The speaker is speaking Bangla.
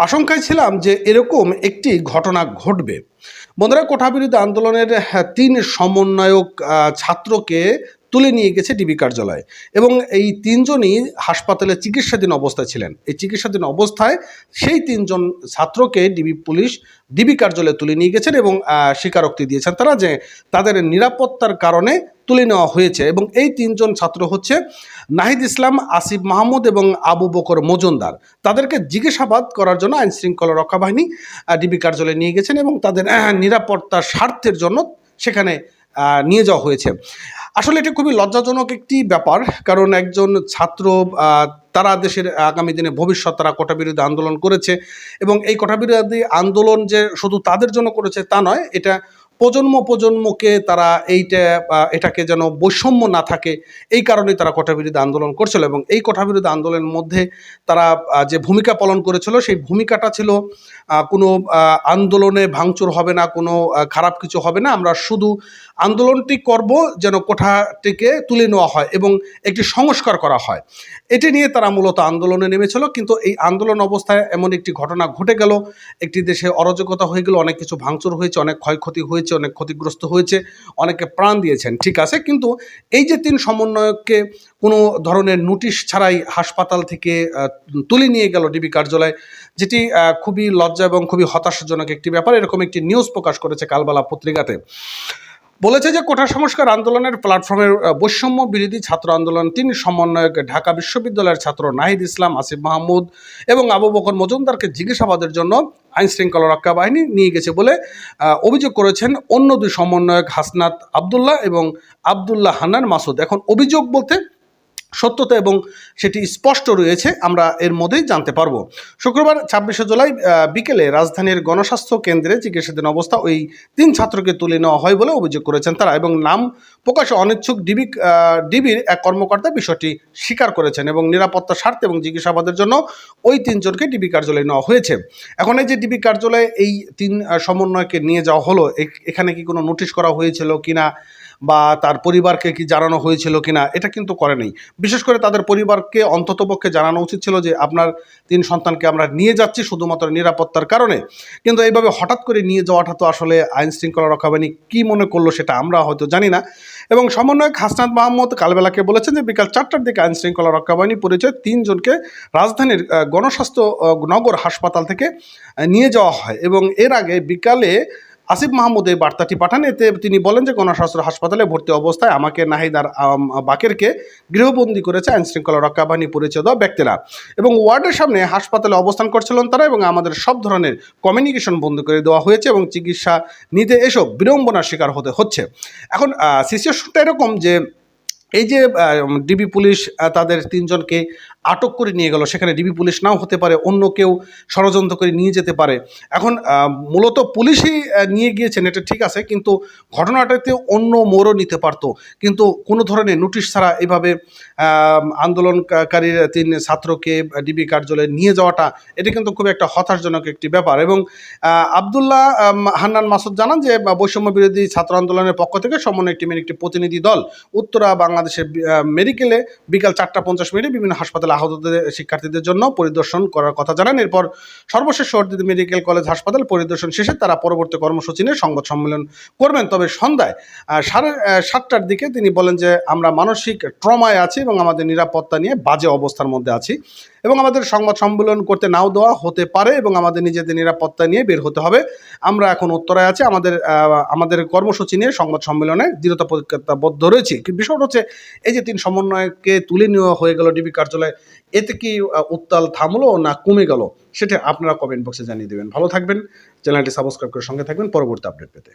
আশঙ্কায় ছিলাম যে এরকম একটি ঘটনা ঘটবে। বন্ধুরা, কোঠাবিরোধী আন্দোলনের ৩ সমন্বয়ক ছাত্রকে তুলে নিয়ে গেছে ডিবি কার্যালয়ে এবং এই ৩ জনই হাসপাতালে চিকিৎসাধীন অবস্থায় ছিলেন। এই চিকিৎসাধীন অবস্থায় সেই ৩ জন ছাত্রকে পুলিশ ডিবি কার্যালয়ে তুলে নিয়ে গেছেন এবং স্বীকারোক্তি দিয়েছেন তারা যে তাদের নিরাপত্তার কারণে তুলে নেওয়া হয়েছে। এবং এই ৩ জন ছাত্র হচ্ছে নাহিদ ইসলাম, আসিফ মাহমুদ এবং আবু বকর মজুমদার। তাদেরকে জিজ্ঞাসাবাদ করার জন্য আইন শৃঙ্খলা রক্ষা বাহিনী ডিবি কার্যালয়ে নিয়ে গেছেন এবং তাদের নিরাপত্তার স্বার্থের জন্য সেখানে নিয়ে যাওয়া হয়েছে। আসলে এটি খুবই লজ্জাজনক একটি ব্যাপার, কারণ একজন ছাত্র তারা দেশের আগামী দিনে ভবিষ্যৎ, তারা কোটাবিরোধী আন্দোলন করেছে এবং এই কোটাবিরোধী আন্দোলন যে শুধু তাদের জন্য করেছে তা নয়, এটা প্রজন্মকে তারা এটাকে যেন বৈষম্য না থাকে এই কারণে তারা কোটাবিরোধী আন্দোলন করছিল। এবং এই কোটাবিরোধী আন্দোলনের মধ্যে তারা যে ভূমিকা পালন করেছিল সেই ভূমিকাটা ছিল কোনো আন্দোলনে ভাঙচুর হবে না, কোনো খারাপ কিছু হবে না, আমরা শুধু আন্দোলনটি করব যেন কোঠাটিকে তুলে নেওয়া হয় এবং একটি সংস্কার করা হয়, এটি নিয়ে তারা মূলত আন্দোলনে নেমেছিল। কিন্তু এই আন্দোলন অবস্থায় এমন একটি ঘটনা ঘটে গেল, একটি দেশে অরাজকতা হয়ে গেল, অনেক কিছু ভাঙচুর হয়েছে, অনেক ক্ষয়ক্ষতি হয়েছে, অনেক ক্ষতিগ্রস্ত হয়েছে, অনেকে প্রাণ দিয়েছেন, ঠিক আছে। কিন্তু এই যে ৩ সমন্বয়ককে কোনো ধরনের নোটিশ ছাড়াই হাসপাতাল থেকে তুলে নিয়ে গেল ডিবি কার্যালয়, যেটি খুবই লজ্জা এবং খুবই হতাশাজনক একটি ব্যাপার। এরকম একটি নিউজ প্রকাশ করেছে কালবেলা পত্রিকাতে। বলেছে যে কোটা সংস্কার আন্দোলনের প্ল্যাটফর্মের বৈষম্য বিরোধী ছাত্র আন্দোলন ৩ সমন্বয়ক ঢাকা বিশ্ববিদ্যালয়ের ছাত্র নাহিদ ইসলাম, আসিফ মাহমুদ এবং আবু বকর মজুমদারকে জিজ্ঞাসাবাদের জন্য আইন শৃঙ্খলা রক্ষা বাহিনী নিয়ে গেছে বলে অভিযোগ করেছেন অন্য ২ সমন্বয়ক হাসনাত আবদুল্লাহ এবং আবদুল্লাহ হান্নান মাসুদ। এখন অভিযোগ বলতে সত্যতা এবং সেটি স্পষ্ট রয়েছে, আমরা এর মধ্যেই জানতে পারবো। শুক্রবার ২৬শে জুলাই বিকেলে রাজধানীর গণস্বাস্থ্য কেন্দ্রে চিকিৎসাধীন অবস্থা ওই ৩ ছাত্রকে তুলে নেওয়া হয় বলে অভিযোগ করেছেন তারা, এবং নাম প্রকাশে অনিচ্ছুক ডিবির এক কর্মকর্তা বিষয়টি স্বীকার করেছেন এবং নিরাপত্তার স্বার্থে এবং জিজ্ঞাসাবাদের জন্য ওই ৩ জনকে ডিবি কার্যালয়ে নেওয়া হয়েছে। এখন এই যে ডিবি কার্যালয়ে এই ৩ সমন্বয়কে নিয়ে যাওয়া হলো, এখানে কি কোনো নোটিশ করা হয়েছিল কিনা বা তার পরিবারকে কি জানানো হয়েছিল কিনা, এটা কিন্তু করেনি। বিশেষ করে তাদের পরিবারকে অন্ততপক্ষে জানানো উচিত ছিল যে আপনার ৩ সন্তানকে আমরা নিয়ে যাচ্ছি শুধুমাত্র নিরাপত্তার কারণে। কিন্তু এইভাবে হঠাৎ করে নিয়ে যাওয়াটা তো আসলে আইন শৃঙ্খলা রক্ষা বাহিনী কী মনে করলো সেটা আমরা হয়তো জানি না। এবং সমন্বয়ক হাসনাত মাহমুদ কালবেলাকে বলেছেন যে বিকাল ৪টার দিকে আইন শৃঙ্খলা রক্ষা বাহিনী পরিচয় ৩ জনকে রাজধানীর গণস্বাস্থ্য নগর হাসপাতাল থেকে নিয়ে যাওয়া হয় এবং এর আগে বিকালে আসিফ মাহমুদ এই বার্তাটি পাঠান। এতে তিনি বলেন যে গণস্বাস্থ্য হাসপাতালে ভর্তি অবস্থায় আমাকে, নাহিদ আর বাকেরকে গৃহবন্দী করেছে আইন শৃঙ্খলা রক্ষা বাহিনী পরিচয় দেওয়া ব্যক্তিরা এবং ওয়ার্ডের সামনে হাসপাতালে অবস্থান করছিলেন তারা এবং আমাদের সব ধরনের কমিউনিকেশন বন্ধ করে দেওয়া হয়েছে এবং চিকিৎসা নিতে এসব বিড়ম্বনার শিকার হতে হচ্ছে। এখন সিচুয়েশনটা এরকম যে এই যে ডিবি পুলিশ তাদের ৩ জনকে আটক করে নিয়ে গেল, সেখানে ডিবি পুলিশ নাও হতে পারে, অন্য কেউ ষড়যন্ত্র করে নিয়ে যেতে পারে। এখন মূলত পুলিশই নিয়ে গিয়েছেন, এটা ঠিক আছে, কিন্তু ঘটনাটাতে অন্য মোড়ও নিতে পারতো। কিন্তু কোনো ধরনের নোটিশ ছাড়া এভাবে আন্দোলনকারীর ৩ ছাত্রকে ডিবি কার্যালয়ে নিয়ে যাওয়াটা এটা কিন্তু খুব একটা হতাশজনক একটি ব্যাপার। এবং আবদুল্লাহ হান্নান মাসুদ জানান যে বৈষম্য বিরোধী ছাত্র আন্দোলনের পক্ষ থেকে সমন্বয় টিমের একটি প্রতিনিধি দল উত্তরা বাংলাদেশের মেডিকেলে বিকাল ৪টা ৫০ বিভিন্ন হাসপাতালে আহতদের শিক্ষার্থীদের জন্য পরিদর্শন করার কথা জানান। এরপর সর্বশেষ শহীদ মেডিকেল কলেজ হাসপাতাল পরিদর্শন শেষে তারা পরবর্তী কর্মসূচি নিয়ে সংবাদ সম্মেলন করবেন। তবে সন্ধ্যায় 7:30টার দিকে তিনি বলেন যে আমরা মানসিক ট্রমায় আছি এবং আমাদের নিরাপত্তা নিয়ে বাজে অবস্থার মধ্যে আছি এবং আমাদের সংবাদ সম্মেলন করতে নাও দেওয়া হতে পারে এবং আমাদের নিজেদের নিরাপত্তা নিয়ে বের হতে হবে। আমরা এখন উত্তরায় আছি, আমাদের কর্মসূচি নিয়ে সংবাদ সম্মেলনে দৃঢ়তা প্রতিজ্ঞাবদ্ধ রয়েছি। বিষয়টা হচ্ছে এই যে ৩ সমন্বয়কে তুলে নেওয়া হয়ে গেল ডিবি কার্যালয়ে, এতে কি উত্তাল থামলো না কমে গেল সেটা আপনারা কমেন্ট বক্সে জানিয়ে দেবেন। ভালো থাকবেন, চ্যানেলটি সাবস্ক্রাইব করে সঙ্গে থাকবেন পরবর্তী আপডেট পেতে।